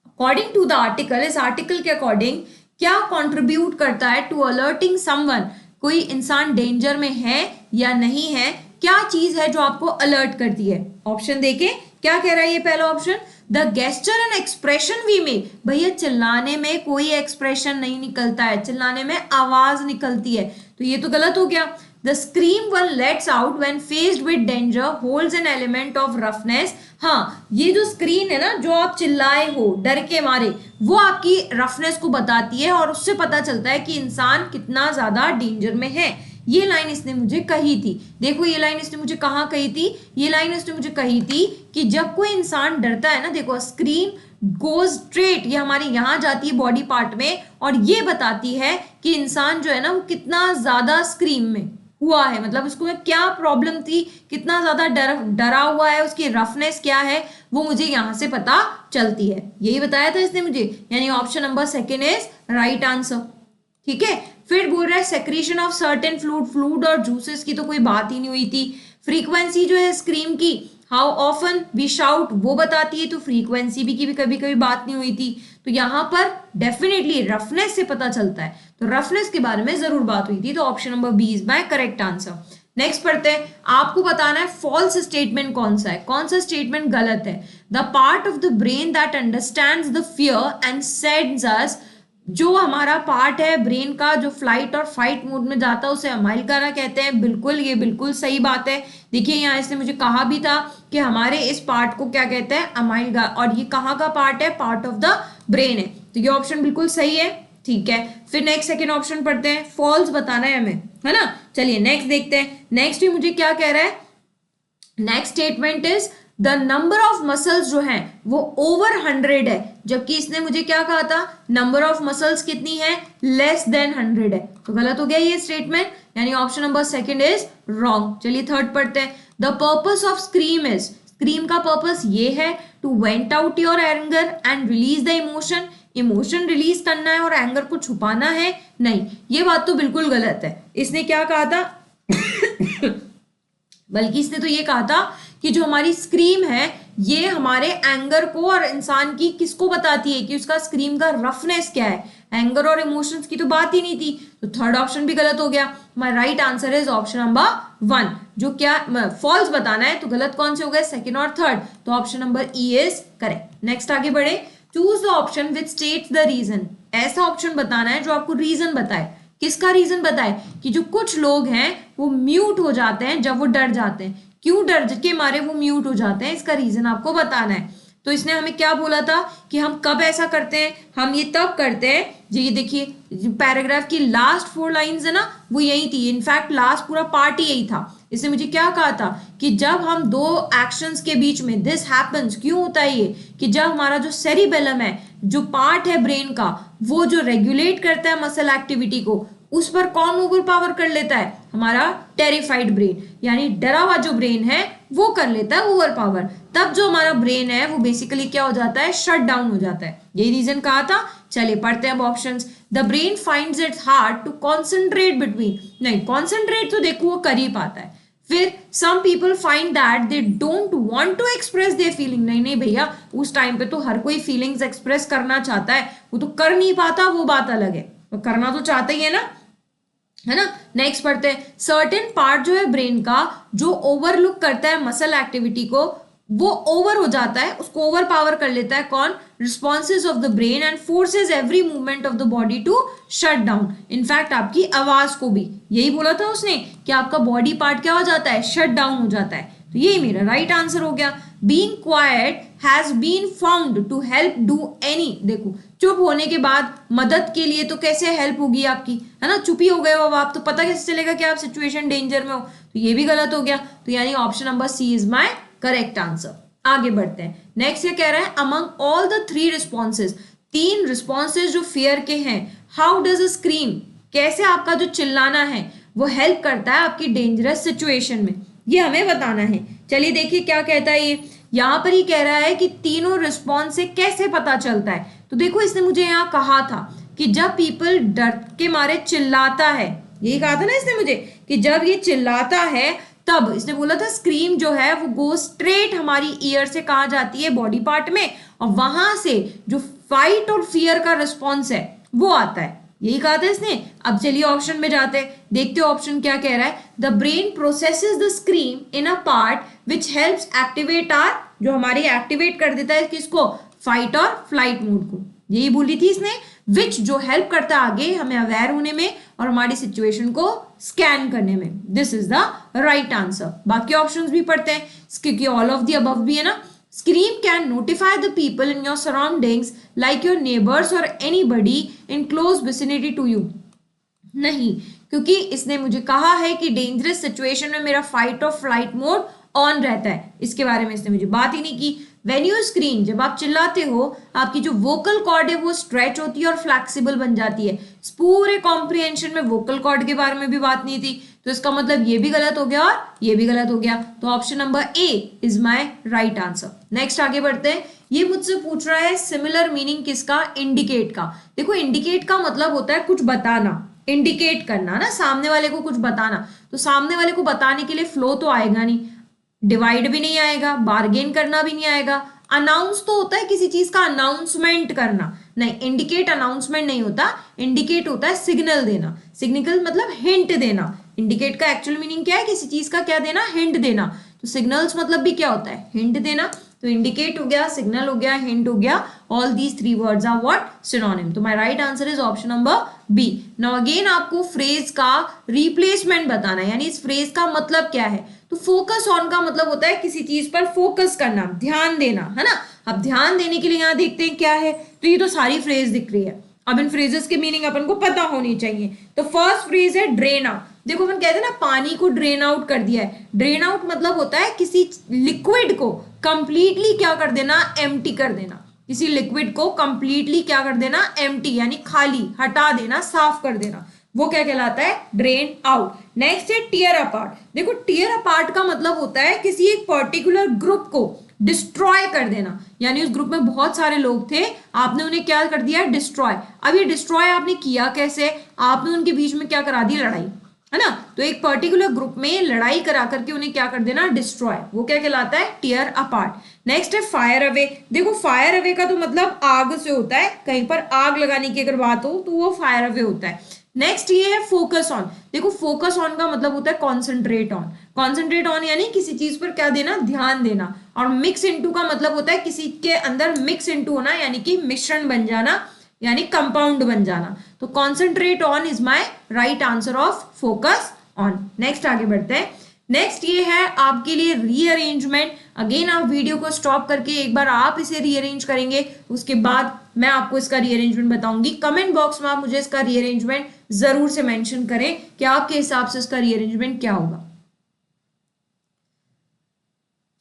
अकॉर्डिंग टू द आर्टिकल, इस आर्टिकल के अकॉर्डिंग क्या कंट्रीब्यूट करता है टू अलर्टिंग समवन, कोई इंसान डेंजर में है या नहीं है, क्या चीज है जो आपको अलर्ट करती है? ऑप्शन देखें क्या कह रहा है ये पहला option, the gesture and expression we make. भैया चिल्लाने में कोई एक्सप्रेशन नहीं निकलता है, चिल्लाने में आवाज निकलती है, तो ये तो गलत हो गया। The scream one let's out when faced with danger holds an element of roughness. हाँ, ये जो स्क्रीन है ना, जो आप चिल्लाए हो डर के मारे, वो आपकी रफनेस को बताती है और उससे पता चलता है कि इंसान कितना ज्यादा डेंजर में है। ये लाइन इसने मुझे कही थी, देखो ये लाइन इसने मुझे कहाँ कही थी, ये लाइन इसने मुझे कही थी कि जब कोई इंसान डरता है ना, देखो स्क्रीन गोज स्ट्रेट, ये हमारी यहाँ जाती है बॉडी पार्ट में और ये बताती है कि इंसान जो है ना वो कितना ज्यादा स्क्रीम में हुआ है, मतलब उसको में क्या प्रॉब्लम थी, कितना ज्यादा डरा हुआ है, उसकी रफनेस क्या है, वो मुझे यहाँ से पता चलती है। यही बताया था इसने मुझे, यानी option number second is right answer. ठीक है, फिर बोल रहा है सेक्रीशन ऑफ सर्टेन फ्लूइड और जूसेस की तो कोई बात ही नहीं हुई थी। फ्रीक्वेंसी जो है स्क्रीम की, हाउ ऑफन वी शाउट, वो बताती है, तो फ्रीक्वेंसी भी की भी कभी कभी बात नहीं हुई थी। तो यहाँ पर डेफिनेटली रफनेस से पता चलता है, तो रफनेस के बारे में जरूर बात हुई थी, तो option number B is my correct answer. Next पढ़ते हैं, आपको बताना है फॉल्स स्टेटमेंट कौन सा है, कौन सा स्टेटमेंट गलत है। The part of the brain that understands the fear and sends us, जो हमारा पार्ट है ब्रेन का जो फ्लाइट और फाइट मोड में जाता है उसे अमाइलगारा कहते हैं। बिल्कुल, ये बिल्कुल सही बात है। देखिए यहाँ इसने मुझे कहा भी था कि हमारे इस पार्ट को क्या कहते हैं, अमाइलगारा, और ये कहाँ का पार्ट है, पार्ट ऑफ द ब्रेन है, तो ये ऑप्शन बिल्कुल सही है। ठीक है, फिर नेक्स्ट सेकेंड ऑप्शन पढ़ते हैं, फॉल्स बताना है हमें, है ना। चलिए नेक्स्ट देखते हैं, नेक्स्ट भी मुझे क्या कह रहा है, next statement is the number of muscles जो है वो ओवर 100 है, जबकि इसने मुझे क्या कहा था, नंबर ऑफ मसल्स कितनी है, लेस देन 100 है, तो गलत हो गया ये स्टेटमेंट, यानी option number second is wrong. चलिए थर्ड पढ़ते हैं, the purpose of scream is, scream का पर्पस ये है to vent out your anger and release the emotion, emotion release करना है और एंगर को छुपाना है नहीं, ये बात तो बिल्कुल गलत है। इसने क्या कहा था बल्कि इसने तो ये कहा था कि जो हमारी स्क्रीम है ये हमारे एंगर को और इंसान की किसको बताती है कि उसका स्क्रीम का रफनेस क्या है, एंगर और इमोशंस की तो बात ही नहीं थी, तो थर्ड ऑप्शन भी गलत हो गया। My right answer is option number 1, जो क्या फॉल्स बताना है, तो गलत कौन से हो गए, सेकंड और थर्ड, तो option number E is correct. Next आगे बढ़े, choose the option which states the reason, ऐसा ऑप्शन बताना है जो आपको रीजन बताए, किसका रीजन बताए, कि जो कुछ लोग हैं वो म्यूट हो जाते हैं जब वो डर जाते हैं, क्यों डर के मारे वो म्यूट हो जाते हैं, इसका रीजन आपको बताना है। तो इसने हमें क्या बोला था कि हम कब ऐसा करते हैं, हम ये तब करते हैं, ये देखिए पैराग्राफ की लास्ट 4 लाइंस है ना वो यही थी, इनफैक्ट लास्ट पूरा पार्ट ही यही था। इसने मुझे क्या कहा था कि जब हम दो एक्शंस के बीच में, दिस हैपेंस, क्यों होता है ये, कि जब हमारा जो सेरिबेलम है, जो पार्ट है ब्रेन का, वो जो रेगुलेट करता है मसल एक्टिविटी को, उस पर कौन ओवर पावर कर लेता है, हमारा टेरिफाइड ब्रेन, यानी डरा हुआ जो ब्रेन है वो कर लेता है ओवर पावर, तब जो हमारा ब्रेन है वो बेसिकली क्या हो जाता है, शट डाउन हो जाता है। यही रीजन कहा था। चलिए पढ़ते हैं अब options. The brain finds it hard to concentrate between, नहीं कॉन्सेंट्रेट तो देखो वो कर ही पाता है। फिर some people find that they don't want to express their feeling, नहीं भैया उस टाइम पे तो हर कोई फीलिंग्स एक्सप्रेस करना चाहता है, वो तो कर नहीं पाता, वो बात अलग है, तो करना तो चाहता ही है ना। नेक्स्ट पढ़ते हैं, सर्टेन पार्ट जो है ब्रेन का जो ओवरलुक करता है मसल एक्टिविटी को, वो ओवर हो जाता है, उसको ओवर पावर कर लेता है, कौन, responses of the brain and forces every movement of the body to shut down, in fact आपकी आवाज को भी, यही बोला था उसने कि आपका बॉडी पार्ट क्या हो जाता है, शट डाउन हो जाता है, तो यही मेरा राइट आंसर हो गया। Being quite has been found to help do any, देखो चुप होने के बाद मदद के लिए तो कैसे हेल्प होगी आपकी, है ना, चुप ही हो गए हो अब आप, तो पता कैसे चलेगा कि आप सिचुएशन डेंजर में हो, तो ये भी गलत हो गया, तो यानी option number C is my correct answer. आगे बढ़ते हैं, नेक्स्ट ये कह रहा है, among all the 3 responses, 3 responses जो फियर के हैं, हाउ डज अ स्क्रीम, कैसे आपका जो चिल्लाना है वो हेल्प करता है आपकी डेंजरस सिचुएशन में, ये हमें बताना है। चलिए देखिए क्या कहता है ये, यहाँ पर ही कह रहा है कि तीनों रिस्पॉन्स से कैसे पता चलता है, तो देखो इसने मुझे यहाँ कहा था कि जब पीपल डर के मारे चिल्लाता है, यही कहा था ना इसने मुझे कि जब ये चिल्लाता है तब इसने बोला था स्क्रीम जो है वो गो स्ट्रेट हमारी ईयर से कहाँ जाती है, बॉडी पार्ट में, और वहां से जो फाइट और फियर का रिस्पॉन्स है वो आता है, यही कहा था इसने। अब चलिए ऑप्शन में जाते हैं, देखते हो ऑप्शन क्या कह रहा है। The brain processes the scream in a part which helps activate our, जो हमारे एक्टिवेट कर देता है किसको, फाइट और फ्लाइट मोड को, यही बोली थी इसने, विच जो हेल्प करता है आगे हमें अवेयर होने में और हमारी सिचुएशन को स्कैन करने में। This is the right answer. बाकी ऑप्शंस भी पढ़ते हैं क्योंकि ऑल ऑफ द अबव भी है ना। Scream can notify the people in your surroundings like your neighbors or anybody in close vicinity to you. नहीं, क्योंकि इसने मुझे कहा है कि डेंजरस सिचुएशन में मेरा फाइट और फ्लाइट मोड ऑन रहता है, इसके बारे में इसने मुझे बात ही नहीं की। When you scream, जब आप चिल्लाते हो आपकी जो वोकल कॉर्ड है वो स्ट्रेच होती है और फ्लेक्सिबल बन जाती है। इस पूरे कॉम्प्रिहेंशन में वोकल कॉर्ड के बारे में भी बात नहीं थी, तो इसका मतलब ये भी गलत हो गया और ये भी गलत हो गया, तो option number A is my right answer. Next आगे बढ़ते हैं। ये मुझसे पूछ रहा है सिमिलर मीनिंग किसका, इंडिकेट का। देखो इंडिकेट का मतलब होता है कुछ बताना, इंडिकेट करना ना, सामने वाले को कुछ बताना, तो सामने वाले को बताने के लिए फ्लो तो आएगा नहीं, डिवाइड भी नहीं आएगा, बार्गेन करना भी नहीं आएगा। अनाउंस तो होता है किसी चीज का अनाउंसमेंट करना, नहीं इंडिकेट अनाउंसमेंट नहीं होता, इंडिकेट होता है सिग्नल देना, सिग्नल मतलब हिंट देना। इंडिकेट का एक्चुअल मीनिंग क्या है, किसी चीज का क्या देना, हिंट देना, तो सिग्नल्स मतलब भी क्या होता है, हिंट देना। तो इंडिकेट हो गया, सिग्नल हो गया, हिंट हो गया, all these three words are what, synonym. तो my right answer is option number B. Now again आपको फ्रेज का रिप्लेसमेंट बताना है, यानी इस फ्रेज का मतलब क्या है। तो फोकस ऑन का मतलब होता है किसी चीज पर फोकस करना, ध्यान देना, है ना। अब ध्यान देने के लिए यहाँ देखते हैं क्या है, तो ये तो सारी फ्रेज दिख रही है। अब इन फ्रेजेस के मीनिंग अपन को पता होनी चाहिए। तो फर्स्ट फ्रेज है ड्रेन आउट। देखो अपन कहते हैं ना पानी को ड्रेन आउट कर दिया है, ड्रेन आउट मतलब होता है किसी लिक्विड को कंप्लीटली क्या कर देना, एम्प्टी कर देना, किसी लिक्विड को कंप्लीटली क्या कर देना, एम्प्टी यानी खाली, हटा देना, साफ कर देना, वो क्या कहलाता है, ड्रेन आउट। नेक्स्ट है टीयर अपार्ट। देखो टीयर अपार्ट का मतलब होता है किसी एक पर्टिकुलर ग्रुप को डिस्ट्रॉय कर देना, यानी उस ग्रुप में बहुत सारे लोग थे, आपने उन्हें क्या कर दिया, डिस्ट्रॉय। अब ये डिस्ट्रॉय आपने किया कैसे, आपने उनके बीच में क्या करा दी, लड़ाई, है ना। तो एक पर्टिकुलर ग्रुप में लड़ाई करा करके उन्हें क्या कर देना, डिस्ट्रॉय, वो क्या कहलाता है, टीयर अपार्ट। नेक्स्ट है फायर अवे। देखो फायर अवे का तो मतलब आग से होता है, कहीं पर आग लगाने की अगर बात हो तो वो फायर अवे होता है। नेक्स्ट ये है फोकस ऑन। देखो फोकस ऑन का मतलब होता है कॉन्सेंट्रेट ऑन, कॉन्सेंट्रेट ऑन यानी किसी चीज पर क्या देना, ध्यान देना। और मिक्स इनटू का मतलब होता है किसी के अंदर मिक्स इनटू होना, यानी कि मिश्रण बन जाना, यानी कंपाउंड बन जाना। तो concentrate on is my right answer of focus on. Next आगे बढ़ते हैं। नेक्स्ट ये है आपके लिए रीअरेंजमेंट। अगेन आप वीडियो को स्टॉप करके एक बार आप इसे रीअरेंज करेंगे, उसके बाद मैं आपको इसका रीअरेंजमेंट बताऊंगी। कमेंट बॉक्स में आप मुझे इसका रीअरेंजमेंट जरूर से मेंशन करें कि आपके हिसाब से इसका रीअरेंजमेंट क्या होगा।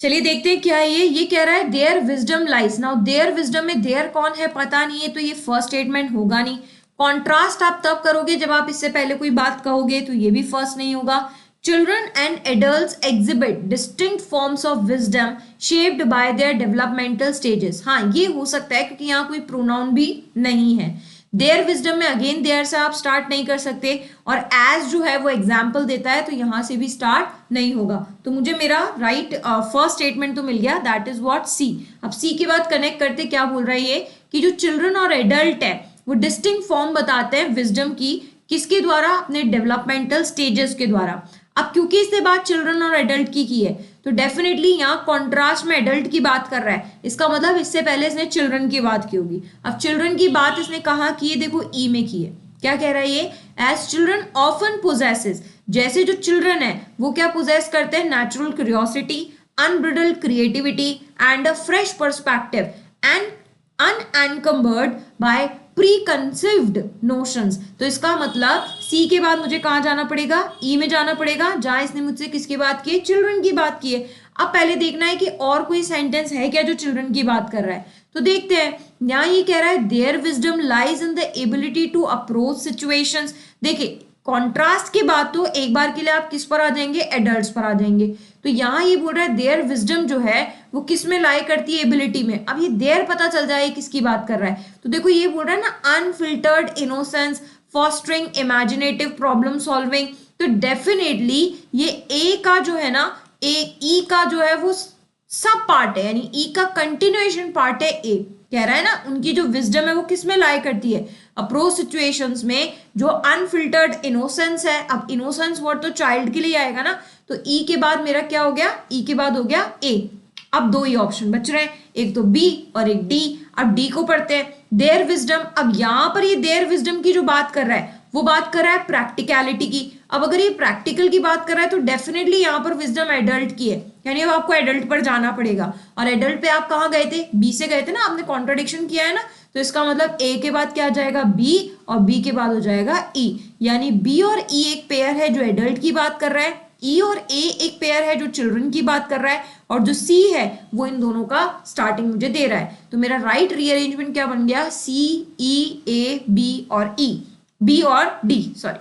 चलिए देखते हैं क्या है ये कह रहा है their wisdom lies. Now there wisdom में देयर कौन है पता नहीं है, तो ये फर्स्ट स्टेटमेंट होगा नहीं। कॉन्ट्रास्ट आप तब करोगे जब आप इससे पहले कोई बात कहोगे, तो ये भी फर्स्ट नहीं होगा। Children and adults exhibit distinct forms of wisdom shaped by their developmental stages। हाँ ये हो सकता है क्योंकि यहाँ कोई प्रोनाउन भी नहीं है। देयर विजडम में अगेन देयर से आप स्टार्ट नहीं कर सकते, और एज जो है वो एग्जाम्पल देता है तो यहाँ से भी स्टार्ट नहीं होगा। तो मुझे मेरा राइट फर्स्ट स्टेटमेंट तो मिल गया, दैट इज व्हाट सी। अब सी के बाद कनेक्ट करते क्या बोल रहा है ये, कि जो चिल्ड्रन और एडल्ट है वो डिस्टिंक्ट फॉर्म बताते हैं विजडम की, किसके द्वारा, अपने डेवलपमेंटल स्टेजेस के द्वारा। अब क्योंकि इसने बात चिल्ड्रन और एडल्ट की है, तो डेफिनेटली यहाँ कॉन्ट्रास्ट में एडल्ट की बात कर रहा है, इसका मतलब इससे पहले इसने चिल्ड्रन की बात की होगी। अब चिल्ड्रन की बात इसने कहाँ की है, देखो ई में की है। क्या कह रहा है ये, एज चिल्ड्रन ऑफन पोजेसेस, जैसे जो चिल्ड्रन है वो क्या पोजेस करते हैं, natural curiosity, unbridled creativity and a fresh perspective and unencumbered by preconceived notions. तो इसका मतलब सी के बाद मुझे कहाँ जाना पड़ेगा, ई में जाना पड़ेगा, जहां इसने मुझसे किसकी बात की है, चिल्ड्रन की बात की है। अब पहले देखना है कि और कोई सेंटेंस है क्या जो चिल्ड्रन की बात कर रहा है, तो देखते हैं। यहाँ ये कह रहा है their wisdom lies in the ability to approach situations. देखिए कॉन्ट्रास्ट की बात तो एक बार के लिए आप किस पर आ जाएंगे, एडल्ट्स पर आ जाएंगे। तो यहाँ ये बोल रहा है देयर विजडम जो है वो किस में लाई करती है, एबिलिटी में। अब ये देयर पता चल जाए किसकी बात कर रहा है, तो देखो ये बोल रहा है ना unfiltered innocence fostering imaginative problem solving. तो डेफिनेटली ये ए का जो है ना, ए ई का जो है वो सब पार्ट है, यानी ई का कंटिन्यूएशन पार्ट है ए। कह रहा है ना उनकी जो विजडम है वो किस में लाई करती है, अप्रोच सिचुएशंस में, जो अनफिल्टर्ड इनोसेंस है। अब इनोसेंस वर्ड तो चाइल्ड के लिए आएगा ना, तो ई के बाद मेरा क्या हो गया, ई के बाद हो गया ए। अब दो ही ऑप्शन बच रहे हैं, एक तो बी और एक डी। अब डी को पढ़ते हैं, देयर विजडम। अब यहां पर ये देयर विजडम की जो बात कर रहा है वो बात कर रहा है प्रैक्टिकलिटी की। अब अगर ये प्रैक्टिकल की बात कर रहा है तो डेफिनेटली यहाँ पर विजडम एडल्ट की है, यानी अब आपको एडल्ट पर जाना पड़ेगा। और एडल्ट पे आप कहाँ गए थे, बी से गए थे ना, आपने कॉन्ट्रडिक्शन किया है ना, तो इसका मतलब ए के बाद क्या आ जाएगा, बी, और बी के बाद हो जाएगा ई। यानी बी और ई एक पेयर है जो एडल्ट की बात कर रहा है, ई और ए एक पेयर है जो चिल्ड्रन की बात कर रहा है, और जो सी है वो इन दोनों का स्टार्टिंग मुझे दे रहा है। तो मेरा राइट रीअरेंजमेंट क्या बन गया, सी ई ए बी और ई, बी और डी, सॉरी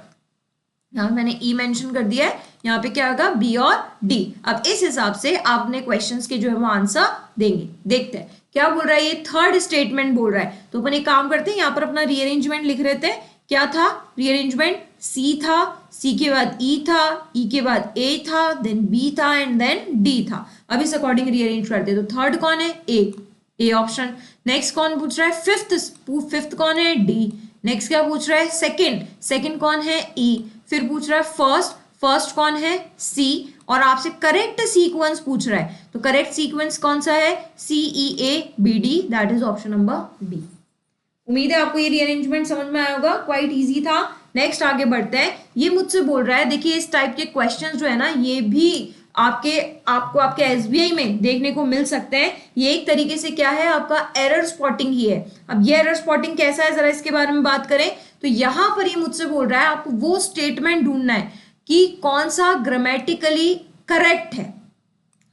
यहाँ मैंने ई मेंशन कर दिया है, यहाँ पे क्या होगा, बी और डी। अब इस हिसाब से आप अपने क्वेश्चंस के जो है वो आंसर देंगे। देखते हैं क्या बोल रहा है, ये थर्ड स्टेटमेंट बोल रहा है। तो अपन एक काम करते हैं, यहाँ पर अपना रीअरेंजमेंट लिख रहे थे। क्या था रीअरेंजमेंट, सी था, सी के बाद ई था, ई के बाद ए था, देन बी था एंड देन डी था। अब इस अकॉर्डिंग रीअरेंज करते हैं। तो थर्ड कौन है, ए ऑप्शन। नेक्स्ट कौन पूछ रहा है, फिफ्थ कौन है, डी। नेक्स्ट क्या पूछ रहा है, सेकंड कौन है, ई। फिर पूछ रहा है फर्स्ट कौन है, सी। और आपसे करेक्ट सीक्वेंस पूछ रहा है, तो करेक्ट सीक्वेंस कौन सा है, C E A B D, that is option number D. उम्मीद है आपको ये रीअरेंजमेंट समझ में आया होगा, क्वाइट इजी था। नेक्स्ट आगे बढ़ते हैं। ये मुझसे बोल रहा है, देखिए इस टाइप के क्वेश्चंस जो है ना ये भी आपको आपके एसबीआई में देखने को मिल सकते हैं। ये एक तरीके से क्या है, आपका एरर स्पॉटिंग ही है। अब ये एरर स्पॉटिंग कैसा है, जरा इसके बारे में बात करें। तो यहां पर ये मुझसे बोल रहा है आपको वो स्टेटमेंट ढूंढना है कि कौन सा ग्रामेटिकली करेक्ट है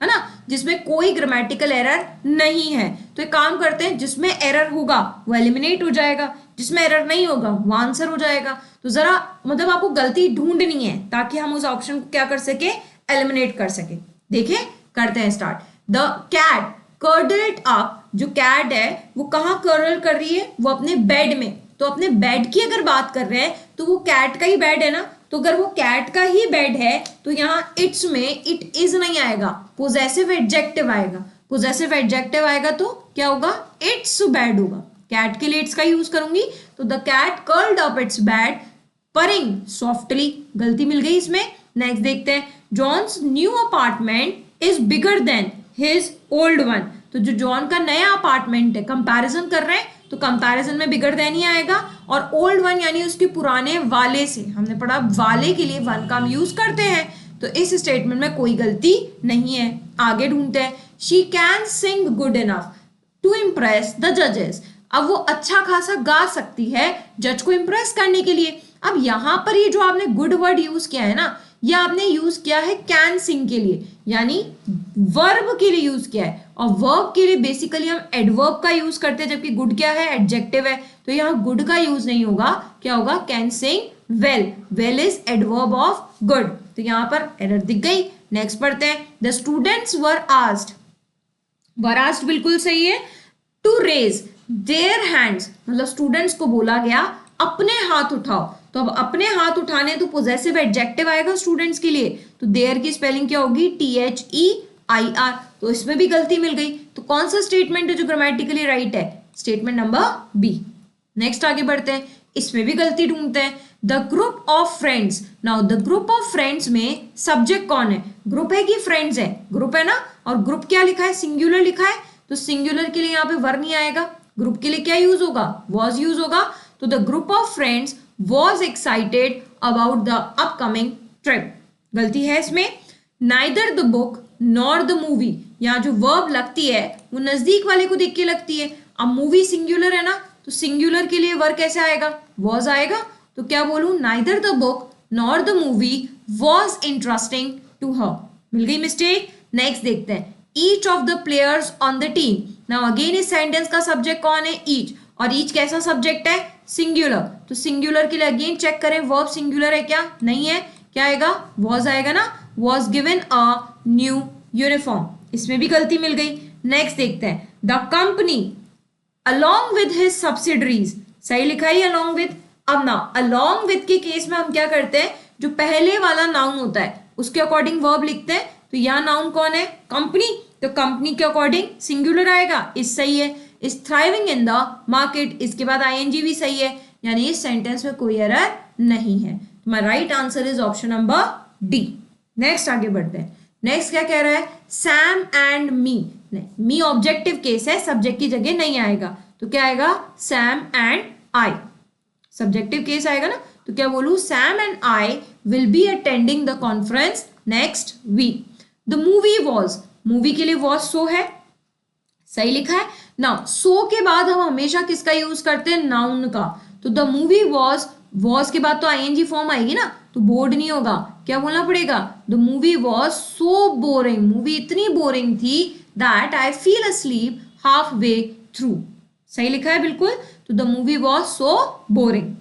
ना, जिसमें कोई ग्रामेटिकल एरर नहीं है। तो एक काम करते हैं, जिसमें एरर होगा वो एलिमिनेट हो जाएगा, जिसमें एरर नहीं होगा वो आंसर हो जाएगा। तो जरा मतलब आपको गलती ढूंढनी है ताकि हम उस ऑप्शन को क्या कर सके, एलिमिनेट कर सके। देखिए करते हैं स्टार्ट। द कैट कर्डल्ड अप, जो कैट है वो कहाँ कर्ल कर रही है, वो अपने बेड में। तो अपने बेड की अगर बात कर रहे हैं तो वो कैट का ही बेड है ना, तो अगर वो कैट का ही बेड है तो यहाँ इट्स में इट इज नहीं आएगा, पोजेसिव एडजेक्टिव आएगा। पोजेसिव एडजेक्टिव आएगा तो क्या होगा, इट्स बेड होगा। कैट के लिए इट्स का यूज करूंगी, तो the cat curled up its bed purring softly, गलती मिल गई इसमें। नेक्स्ट देखते हैं, John's new apartment is bigger than his old one. तो जो जॉन का नया अपार्टमेंट है, कंपैरिजन कर रहे हैं, तो कंपैरिजन में बिगर देन ही आएगा। और ओल्ड वन यानी उसके पुराने वाले से, हमने पढ़ा वाले के लिए वन का हम यूज करते हैं, तो इस स्टेटमेंट में कोई गलती नहीं है। आगे ढूंढते हैं, she can sing good enough to impress the जजेस। अब वो अच्छा खासा गा सकती है जज को इम्प्रेस करने के लिए। अब यहां पर ये जो आपने गुड वर्ड यूज किया है ना, ये आपने यूज किया है कैन सिंग के लिए, यानी वर्ब के लिए यूज किया है। और वर्ब के लिए बेसिकली हम एडवर्ब का यूज करते हैं, जबकि गुड क्या है, एडजेक्टिव है। तो यहाँ गुड का यूज नहीं होगा, क्या होगा, can sing well. Well is adverb of good, तो यहाँ पर एरर दिख गई। नेक्स्ट पढ़ते हैं, द स्टूडेंट्स वर आस्क्ड बिल्कुल सही है, टू रेज देयर हैंड्स, मतलब स्टूडेंट्स को बोला गया अपने हाथ उठाओ। तो अब अपने हाथ उठाने तो पोजेसिव एडजेक्टिव आएगा स्टूडेंट्स के लिए, तो देयर की स्पेलिंग क्या होगी, THEIR। तो इसमें भी गलती मिल गई। तो कौन सा स्टेटमेंट है जो ग्रामेटिकली राइट है, स्टेटमेंट नंबर बी। नेक्स्ट आगे बढ़ते हैं, इसमें भी गलती ढूंढते हैं। The group of friends, now the group of friends में सब्जेक्ट कौन है, ग्रुप है कि फ्रेंड्स है, ग्रुप है ना, और ग्रुप क्या लिखा है, सिंगुलर लिखा है, तो सिंगुलर के लिए यहाँ पे वर नहीं आएगा। ग्रुप के लिए क्या यूज होगा, वॉज यूज होगा। तो the group of friends was excited about the upcoming trip, गलती है इसमें। Neither the book nor the movie, यहाँ जो वर्ब लगती है वो नजदीक वाले को देख के लगती है। अब मूवी सिंगुलर है ना, तो सिंगुलर के लिए वर कैसे आएगा, वॉज आएगा। तो क्या बोलूं, neither the book nor the movie was interesting to her, मिल गई मिस्टेक। नेक्स्ट देखते हैं, each of the players on the team. Now again इस सेंटेंस का सब्जेक्ट कौन है, ईच, और ईच कैसा सब्जेक्ट है, सिंगुलर। तो सिंगुलर के लिए अगेन चेक करें, वर्ब सिंगुलर है क्या, नहीं है, क्या आएगा, वॉज आएगा ना, was given a new uniform, इसमें भी गलती मिल गई। नेक्स्ट देखते हैं, the company along with his subsidiaries, सही लिखा ही along with। अब ना along with के केस में हम क्या करते हैं, जो पहले वाला नाउन होता है उसके अकॉर्डिंग वर्ब लिखते हैं। तो यहाँ नाउन कौन है, कंपनी, तो कंपनी के अकॉर्डिंग सिंगुलर आएगा, इस सही है। Is thriving in the market, इसके बाद आईएनजी भी सही है, यानी इस सेंटेंस में कोई एरर नहीं है। My right answer is option number D. Next आगे बढ़ते हैं। नेक्स्ट क्या कह रहा है, Sam and me, me objective case है, सब्जेक्ट की जगह नहीं आएगा, तो क्या आएगा, Sam and I, subjective case आएगा ना, तो क्या बोलूं, Sam and I will be attending the conference next week. The movie was, movie के लिए वॉज सो है, सही लिखा है ना। सो के बाद हम हमेशा किसका यूज करते हैं, नाउन का, तो द मूवी वॉज के बाद तो आईएनजी फॉर्म आएगी ना, तो बोर्ड नहीं होगा, क्या बोलना पड़ेगा, the movie was so boring, movie इतनी बोरिंग थी that I feel asleep half way through, सही लिखा है बिल्कुल। तो the movie was so boring.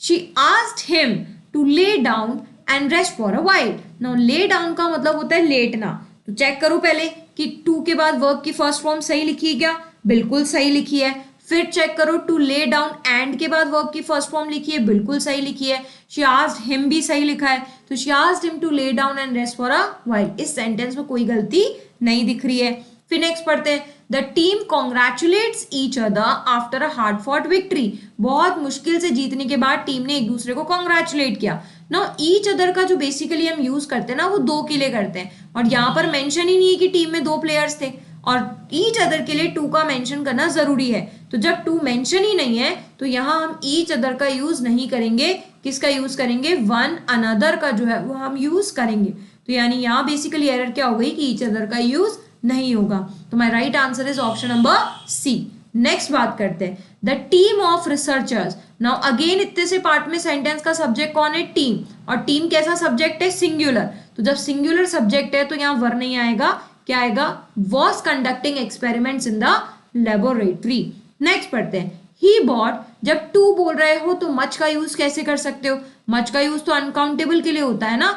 She asked him to lay down and rest for a while. Now lay down का मतलब होता है लेटना, तो चेक करो पहले कि टू के बाद वर्ब की फर्स्ट फॉर्म सही लिखी है क्या, बिल्कुल सही लिखी है। फिर चेक करो टू ले डाउन एंड के बाद वर्ब की फर्स्ट फॉर्म लिखी है, बिल्कुल सही लिखी है। शी आस्क्ड हिम भी सही लिखा है, तो she asked him to lay down and rest for a while, इस सेंटेंस में कोई गलती नहीं दिख रही है। फिर नेक्स्ट पढ़ते हैं, the team congratulates each other after a hard fought victory. बहुत मुश्किल से जीतने के बाद टीम ने एक दूसरे को कॉन्ग्रेचुलेट किया। ना ईच अदर का जो बेसिकली हम यूज करते हैं ना, वो दो के लिए करते हैं, और यहाँ पर मेंशन ही नहीं है कि टीम में दो प्लेयर्स थे, और ईच अदर के लिए टू का मेंशन करना जरूरी है। तो जब टू मेंशन ही नहीं है तो यहाँ हम ईच अदर का यूज नहीं करेंगे, किसका यूज करेंगे, वन अनदर का जो है वो हम यूज करेंगे। तो यानी यहाँ बेसिकली एरर क्या हो गई कि ईच अदर का यूज नहीं होगा। तो my right answer is option number C. Next बात करते हैं, the team of researchers. Now again इतने से पार्ट में सेंटेंस का सब्जेक्ट कौन है, टीम, और टीम कैसा सब्जेक्ट है, सिंगुलर। तो जब सिंगुलर सब्जेक्ट है तो यहाँ वर नहीं आएगा, क्या आएगा, was conducting experiments in the laboratory. Next पढ़ते हैं, ही बॉट, जब टू बोल रहे हो तो मच का यूज कैसे कर सकते हो, मच का यूज तो अनकाउंटेबल के लिए होता है ना,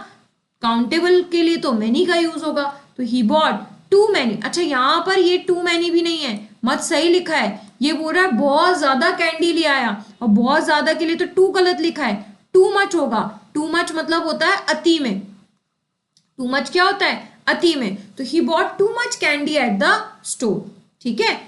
काउंटेबल के लिए तो मेनी का यूज होगा। तो ही बॉट टू मैनी, अच्छा यहाँ पर ये टू मैनी भी नहीं है, मच सही लिखा है, ये बोल रहा है बहुत ज्यादा कैंडी ले आया, और बहुत ज्यादा के लिए तो टू गलत लिखा है, टू मच होगा। टू मच मतलब होता है अति में, टू मच क्या होता है, अति में। तो he bought too much candy at the store, ठीक है।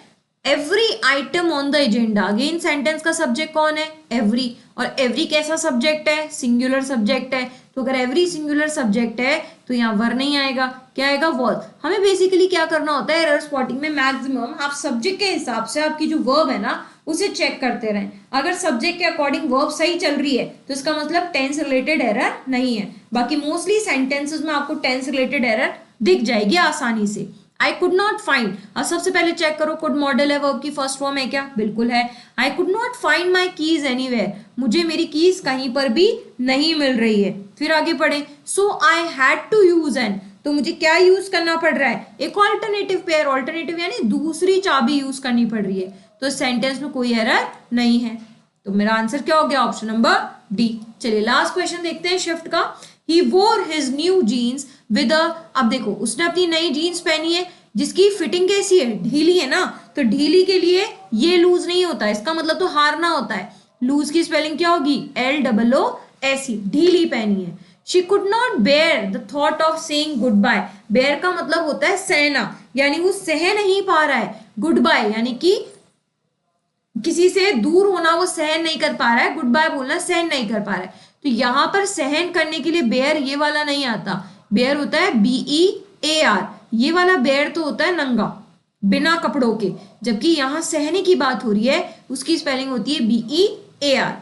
Every item on the agenda, again sentence का सब्जेक्ट कौन है, एवरी, और एवरी कैसा सब्जेक्ट है, सिंगुलर सब्जेक्ट है। तो अगर एवरी सिंगुलर सब्जेक्ट है तो यहाँ वर नहीं आएगा, क्या आएगा, वॉज। हमें बेसिकली क्या करना होता है एरर स्पॉटिंग में, मैक्सिमम आप सब्जेक्ट के हिसाब से आपकी जो वर्ब है ना उसे चेक करते रहें। अगर सब्जेक्ट के अकॉर्डिंग वर्ब सही चल रही है तो इसका मतलब टेंस रिलेटेड एरर नहीं है। बाकी मोस्टली सेंटेंसेस में आपको टेंस रिलेटेड एरर दिख जाएगी आसानी से। आई कुड नॉट फाइंड, अब सबसे पहले चेक करो कुड मॉडल है, वर्ब की फर्स्ट फॉर्म है क्या, बिल्कुल है। I could not find my keys anywhere, मुझे मेरी कीज कहीं पर भी नहीं मिल रही है। फिर आगे पढ़े, so I had to use an, तो मुझे क्या यूज करना पड़ रहा है, एक ऑल्टरनेटिव पेयर, ऑल्टरनेटिव यानी दूसरी चाबी यूज करनी पड़ रही है। तो सेंटेंस में कोई एरर नहीं है, तो मेरा आंसर क्या हो गया, ऑप्शन नंबर डी। चलिए लास्ट क्वेश्चन देखते हैं शिफ्ट का। He wore his new jeans with a, अब देखो उसने अपनी नई जीन्स पहनी है जिसकी फिटिंग कैसी है, ढीली है ना, तो ढीली के लिए ये लूज नहीं होता, इसका मतलब तो हारना होता है। लूज की स्पेलिंग क्या होगी, LOOSE, ढीली पहनी है। She could not bear the thought of saying goodbye, bear का मतलब होता है सहना, यानी वो सह नहीं पा रहा है गुड बाय, यानी कि किसी से दूर होना वो सहन नहीं कर पा रहा है, गुड बाय बोलना सहन नहीं कर पा रहा है। तो यहाँ पर सहन करने के लिए बेयर ये वाला नहीं आता, बेयर होता है BEAR, ये वाला बेयर तो होता है नंगा बिना कपड़ों के, जबकि यहाँ सहने की बात हो रही है, उसकी स्पेलिंग होती है BEAR।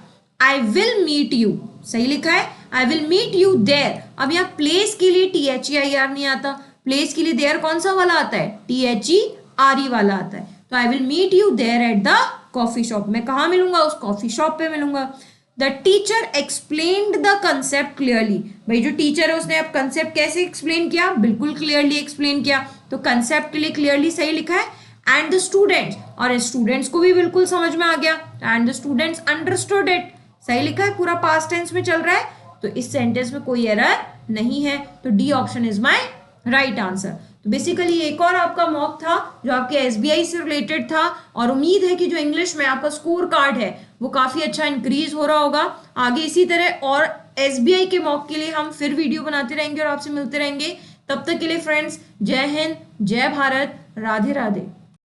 I will meet you, सही लिखा है, I will meet you there. अब यहाँ प्लेस के लिए THEIR नहीं आता, प्लेस के लिए देयर कौन सा वाला आता है, THERE वाला आता है। तो I will meet you there at the coffee shop, मैं कहाँ मिलूंगा, उस कॉफी शॉप पे मिलूंगा। The teacher explained the concept clearly, भाई जो टीचर है उसने अब कंसेप्ट कैसे एक्सप्लेन किया, बिल्कुल क्लियरली एक्सप्लेन किया, तो कंसेप्ट के लिए क्लियरली सही लिखा है। एंड द स्टूडेंट्स, और स्टूडेंट्स को भी बिल्कुल समझ में आ गया, and the students understood it, सही लिखा है, पूरा पास्ट टेंस में चल रहा है, तो इस सेंटेंस में कोई एरर नहीं है। तो D option is my right answer. तो बेसिकली एक और आपका मॉक था जो आपके SBI से रिलेटेड था, और उम्मीद है कि जो इंग्लिश में आपका स्कोर कार्ड है वो काफी अच्छा इंक्रीज हो रहा होगा। आगे इसी तरह और एसबीआई के मॉक के लिए हम फिर वीडियो बनाते रहेंगे और आपसे मिलते रहेंगे। तब तक के लिए फ्रेंड्स, जय हिंद, जय भारत, राधे राधे।